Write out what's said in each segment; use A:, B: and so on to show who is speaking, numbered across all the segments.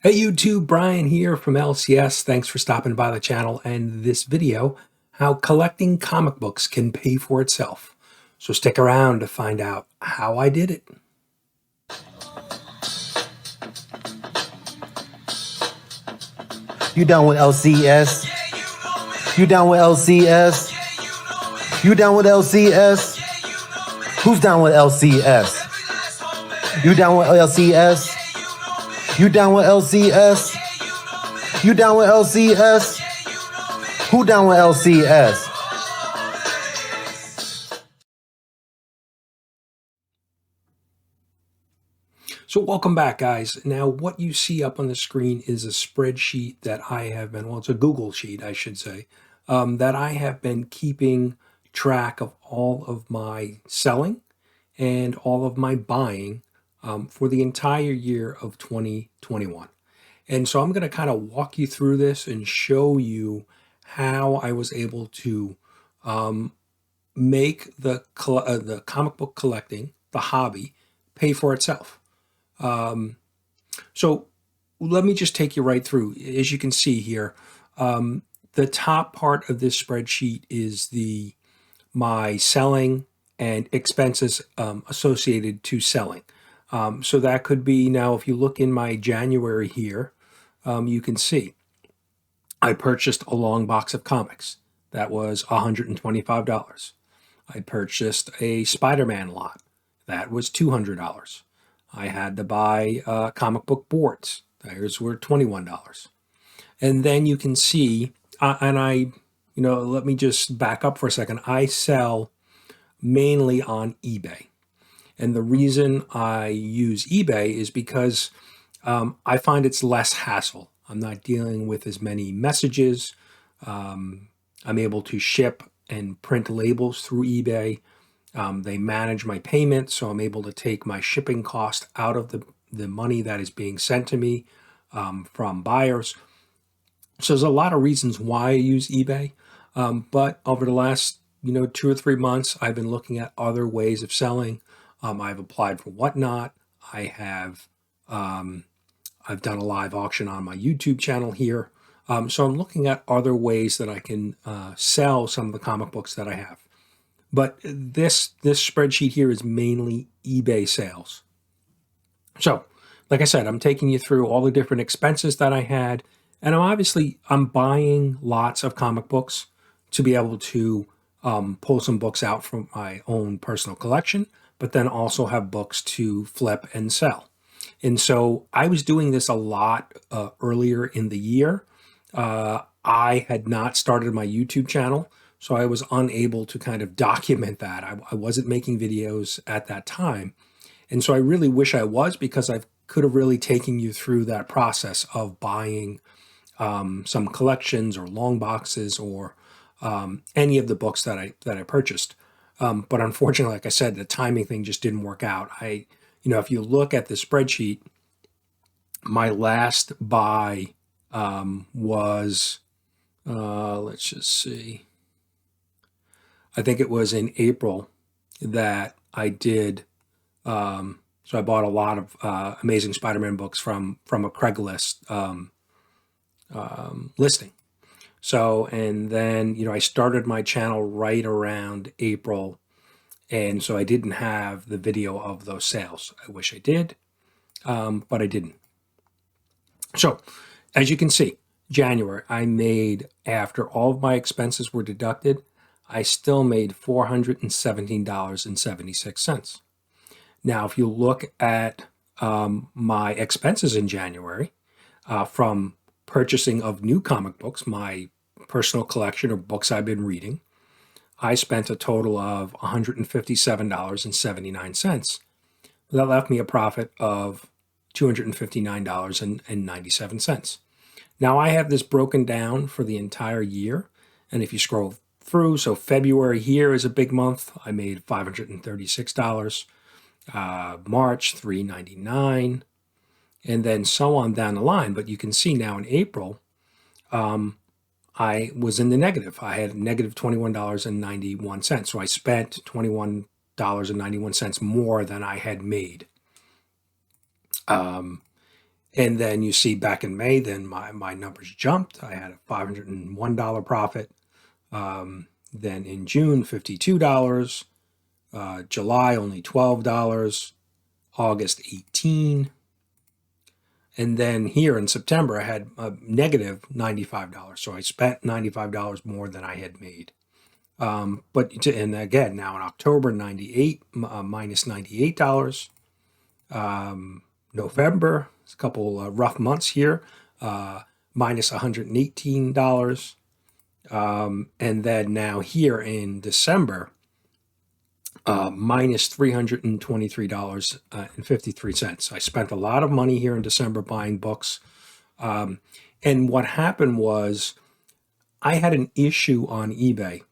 A: Hey YouTube, Brian here from LCS. Thanks for stopping by the channel and this video, how collecting comic books can pay for itself. So stick around to find out how I did it.
B: You down with LCS? You down with LCS? You down with LCS? Who's down with LCS? You down with LCS? You down with LCS? You down with LCS? Who down with LCS?
A: So welcome back, guys. Now what you see up on the screen is a spreadsheet that I have been, well, it's a Google sheet, I should say, that I have been keeping track of all of my selling and all of my buying for the entire year of 2021. And so I'm going to kind of walk you through this and show you how I was able to make the comic book collecting, the hobby, pay for itself. So let me just take you right through. As you can see here, the top part of this spreadsheet is my selling and expenses associated to selling. So that could be, now if you look in my January here, you can see I purchased a long box of comics. That was $125. I purchased a Spider-Man lot. That was $200. I had to buy comic book boards. Those were $21. And then you can see, let me just back up for a second. I sell mainly on eBay. And the reason I use eBay is because I find it's less hassle. I'm not dealing with as many messages. I'm able to ship and print labels through eBay. They manage my payments, so I'm able to take my shipping cost out of the money that is being sent to me from buyers. So there's a lot of reasons why I use eBay. But over the last 2 or 3 months, I've been looking at other ways of selling. I've applied for Whatnot. I've done a live auction on my YouTube channel here. So I'm looking at other ways that I can sell some of the comic books that I have. But this spreadsheet here is mainly eBay sales. So, like I said, I'm taking you through all the different expenses that I had, and I'm buying lots of comic books to be able to pull some books out from my own personal collection, but then also have books to flip and sell. And so I was doing this a lot earlier in the year. I had not started my YouTube channel, so I was unable to kind of document that. I wasn't making videos at that time. And so I really wish I was, because I could have really taken you through that process of buying some collections or long boxes or any of the books that I purchased. But unfortunately, like I said, the timing thing just didn't work out. If you look at the spreadsheet, my last buy was, let's just see, I think it was in April that I did. So I bought a lot of Amazing Spider-Man books from a Craigslist listing. So, and then, I started my channel right around April. And so I didn't have the video of those sales. I wish I did, but I didn't. So as you can see, January, I made, after all of my expenses were deducted, I still made $417.76. Now, if you look at my expenses in January from purchasing of new comic books, my personal collection of books I've been reading, I spent a total of $157.79. That left me a profit of $259.97. Now, I have this broken down for the entire year, and if you scroll through, so February here is a big month. I made $536. March, $399, and then so on down the line. But you can see now in April, I was in the negative. I had negative $21.91. So I spent $21.91 more than I had made. And then you see back in May, then my numbers jumped. I had a $501 profit. Then in June, $52. July, only $12. August, 18. And then here in September, I had a negative $95. So I spent $95 more than I had made. And again, now in October, 98 minus $98. November, it's a couple rough months here, minus $118. And then now here in December, minus $323.53. I spent a lot of money here in December buying books. And what happened was I had an issue on eBay,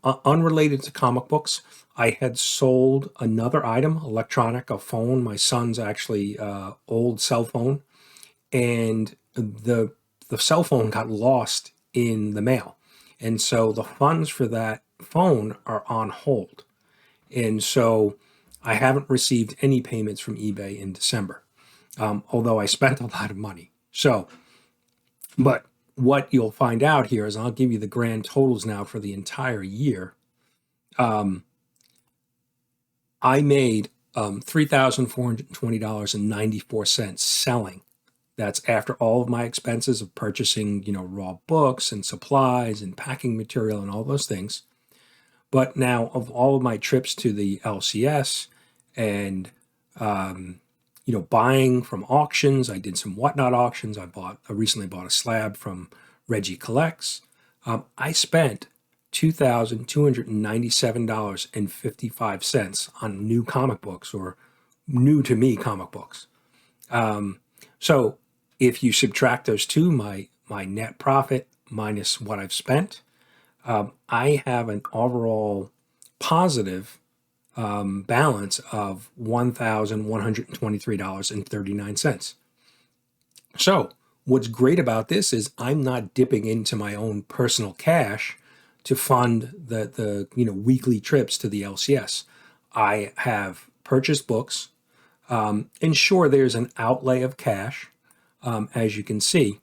A: unrelated to comic books. I had sold another item, electronic, a phone, my son's actually old cell phone, and the cell phone got lost in the mail. And so the funds for that phone are on hold. And so I haven't received any payments from eBay in December, although I spent a lot of money. So, but what you'll find out here is I'll give you the grand totals now for the entire year. I made $3,420.94 selling. That's after all of my expenses of purchasing, raw books and supplies and packing material and all those things. But now, of all of my trips to the LCS and buying from auctions, I did some Whatnot auctions. I recently bought a slab from Reggie Collects. I spent $2,297.55 on new comic books, or new to me comic books. So if you subtract those two, my net profit minus what I've spent, I have an overall positive balance of $1,123.39. So what's great about this is I'm not dipping into my own personal cash to fund the weekly trips to the LCS. I have purchased books, and sure, there's an outlay of cash, as you can see.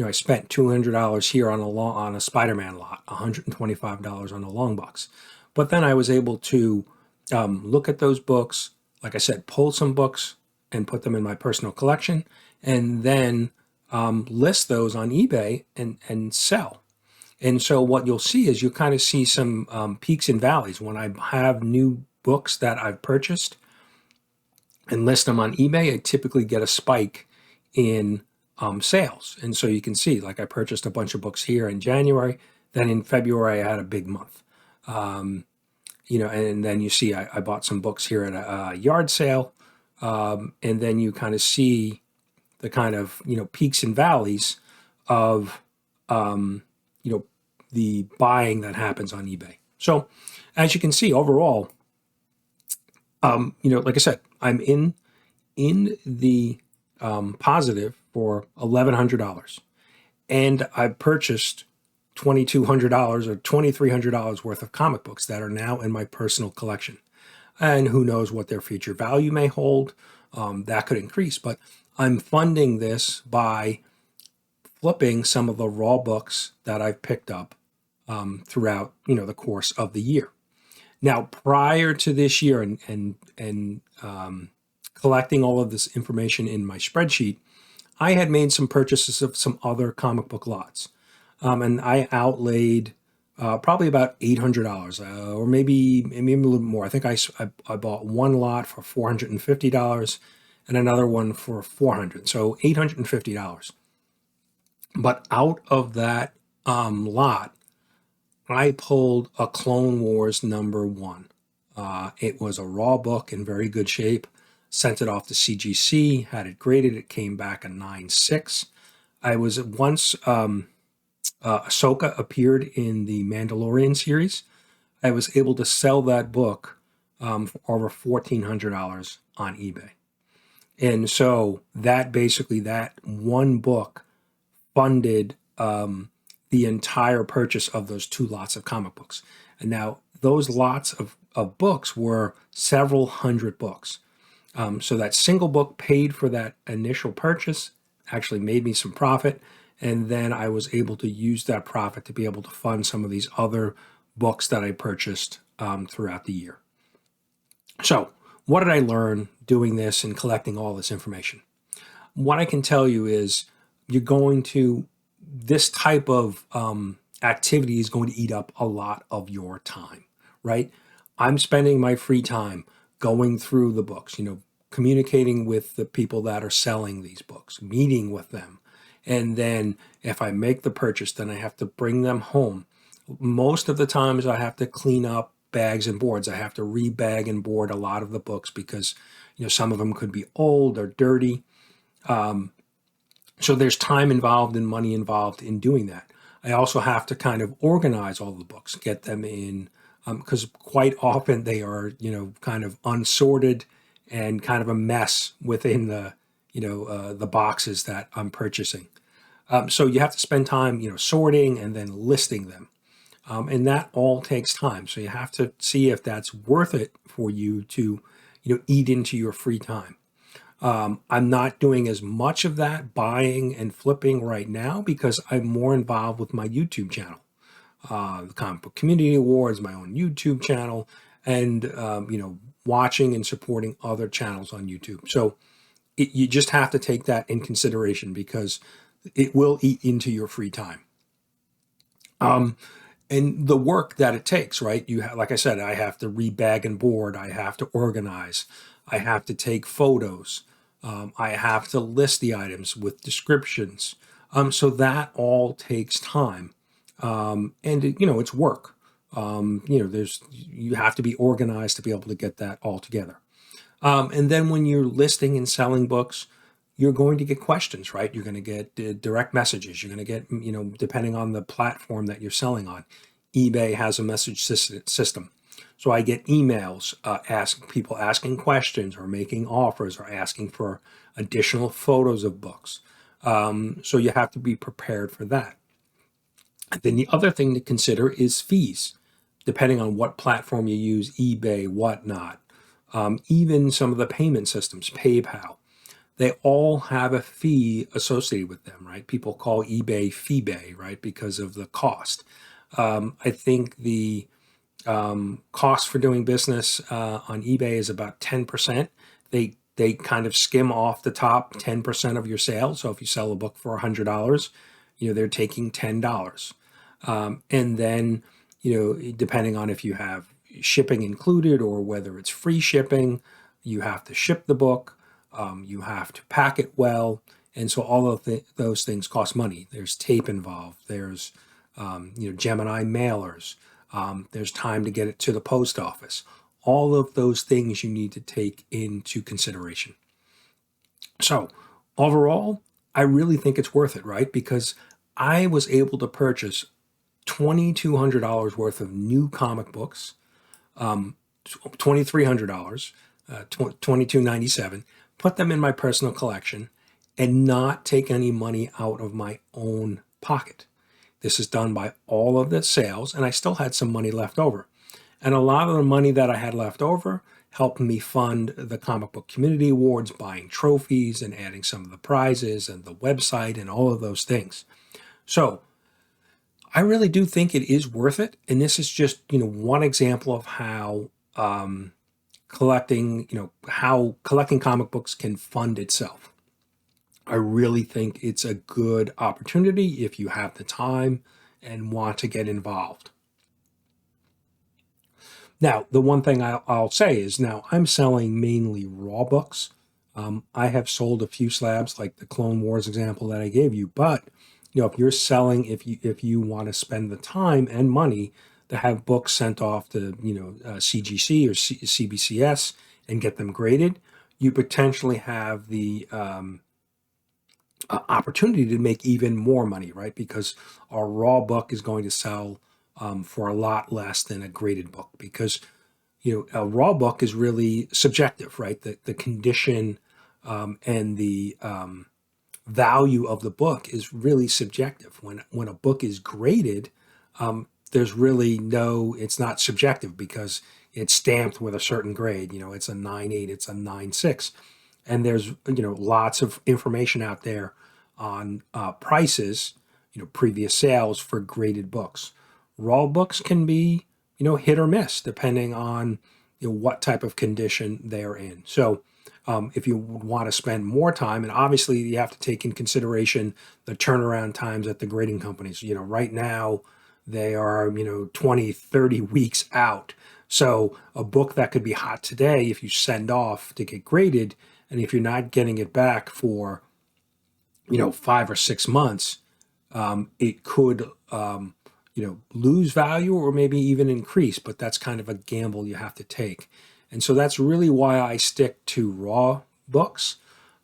A: I spent $200 here on a Spider-Man lot, $125 on a long box. But then I was able to look at those books, like I said, pull some books and put them in my personal collection, and then list those on eBay and sell. And so what you'll see is you'll kind of see some peaks and valleys. When I have new books that I've purchased and list them on eBay, I typically get a spike in sales. And so you can see, like, I purchased a bunch of books here in January. Then in February, I had a big month. And then you see I bought some books here at a yard sale. And then you kind of see the kind of, peaks and valleys of, the buying that happens on eBay. So as you can see, overall, like I said, I'm in the positive for $1,100, and I purchased $2,200 or $2,300 worth of comic books that are now in my personal collection. And who knows what their future value may hold. That could increase, but I'm funding this by flipping some of the raw books that I've picked up throughout the course of the year. Now, prior to this year and collecting all of this information in my spreadsheet, I had made some purchases of some other comic book lots. And I outlaid probably about $800, or maybe a little more. I think I bought one lot for $450 and another one for $400, so $850. But out of that lot, I pulled a Clone Wars #1. It was a raw book in very good shape. Sent it off to CGC, had it graded. It came back a 9.6. I was once Ahsoka appeared in the Mandalorian series. I was able to sell that book for over $1,400 on eBay. And so that one book funded the entire purchase of those two lots of comic books. And now those lots of books were several hundred books. So that single book paid for that initial purchase, actually made me some profit. And then I was able to use that profit to be able to fund some of these other books that I purchased throughout the year. So, what did I learn doing this and collecting all this information? What I can tell you is you're going to, this type of activity is going to eat up a lot of your time, right? I'm spending my free time going through the books, communicating with the people that are selling these books, meeting with them. And then if I make the purchase, then I have to bring them home. Most of the times I have to clean up bags and boards. I have to rebag and board a lot of the books because, some of them could be old or dirty. So there's time involved and money involved in doing that. I also have to kind of organize all the books, get them in, because quite often they are, kind of unsorted and kind of a mess within the boxes that I'm purchasing. So you have to spend time, sorting and then listing them. And that all takes time. So you have to see if that's worth it for you to, eat into your free time. I'm not doing as much of that buying and flipping right now because I'm more involved with my YouTube channel, the Comic Book Community Awards, my own YouTube channel, and watching and supporting other channels on YouTube. So you just have to take that in consideration because it will eat into your free time. And the work that it takes, right? Like I said, I have to rebag and board. I have to organize. I have to take photos. I have to list the items with descriptions. So that all takes time. And it's work. You have to be organized to be able to get that all together. And then when you're listing and selling books, you're going to get questions, right? You're going to get direct messages. You're going to get, depending on the platform that you're selling on. eBay has a message system. So I get emails people asking questions or making offers or asking for additional photos of books. So you have to be prepared for that. And then the other thing to consider is fees, depending on what platform you use, eBay, whatnot. Even some of the payment systems, PayPal, they all have a fee associated with them, right? People call eBay FeeBay, right, because of the cost. I think the cost for doing business on eBay is about 10%. They kind of skim off the top 10% of your sales. So if you sell a book for $100, they're taking $10. And then, depending on if you have shipping included or whether it's free shipping, you have to ship the book, you have to pack it well. And so all of those things cost money. There's tape involved. There's, Gemini mailers. There's time to get it to the post office. All of those things you need to take into consideration. So overall, I really think it's worth it, right? Because I was able to purchase $2,200 worth of new comic books, $2,300, $2,297, put them in my personal collection, and not take any money out of my own pocket. This is done by all of the sales, and I still had some money left over. And a lot of the money that I had left over helped me fund the Comic Book Community Awards, buying trophies and adding some of the prizes and the website and all of those things. So I really do think it is worth it. And this is just, one example of how collecting comic books can fund itself. I really think it's a good opportunity if you have the time and want to get involved. Now, the one thing I'll say is now I'm selling mainly raw books. I have sold a few slabs like the Clone Wars example that I gave you, but if you're selling, if you want to spend the time and money to have books sent off to CGC or CBCS and get them graded, you potentially have the opportunity to make even more money, right? Because our raw book is going to sell for a lot less than a graded book, because a raw book is really subjective, right? The condition and the value of the book is really subjective. When a book is graded, there's really it's not subjective because it's stamped with a certain grade. It's a 9.8, it's a 9.6, and there's lots of information out there on prices, previous sales for graded books. Raw books can be, hit or miss depending on what type of condition they're in. So if you want to spend more time, and obviously you have to take in consideration the turnaround times at the grading companies. Right now they are, 20, 30 weeks out. So a book that could be hot today, if you send off to get graded, and if you're not getting it back for, 5 or 6 months, it could, lose value or maybe even increase, but that's kind of a gamble you have to take. And so that's really why I stick to raw books,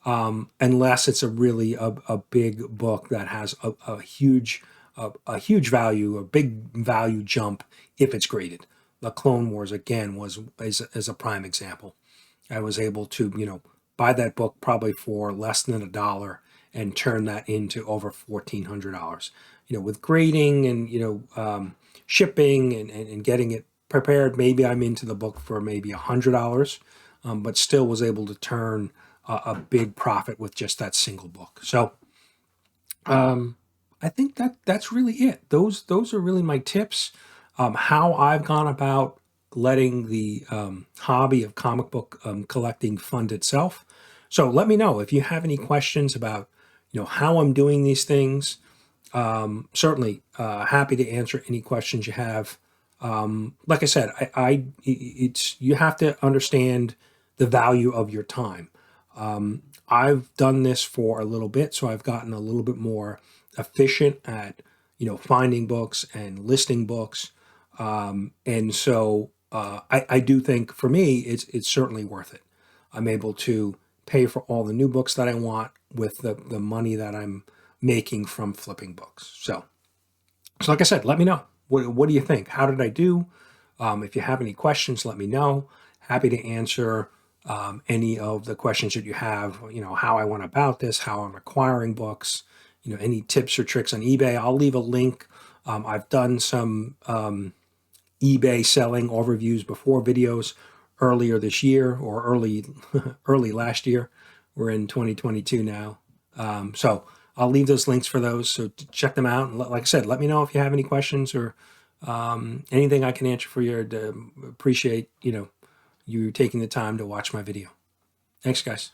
A: unless it's a big book that has a huge value, a big value jump if it's graded. The Clone Wars again is a prime example. I was able to buy that book probably for less than $1 and turn that into over $1,400. With grading and shipping and getting it prepared, maybe I'm into the book for maybe $100, but still was able to turn a big profit with just that single book. So I think that's really it. Those are really my tips. How I've gone about letting the hobby of comic book collecting fund itself. So let me know if you have any questions about how I'm doing these things. Certainly happy to answer any questions you have. Like I said, it's you have to understand the value of your time. I've done this for a little bit, so I've gotten a little bit more efficient at finding books and listing books, and so I do think for me it's certainly worth it. I'm able to pay for all the new books that I want with the money that I'm making from flipping books. So like I said, let me know. What do you think? How did I do? If you have any questions, let me know. Happy to answer any of the questions that you have. How I went about this, how I'm acquiring books. Any tips or tricks on eBay. I'll leave a link. I've done some eBay selling overviews before videos earlier this year or early last year. We're in 2022 now. So I'll leave those links for those. So check them out. And like I said, let me know if you have any questions or anything I can answer for you. Appreciate you taking the time to watch my video. Thanks, guys.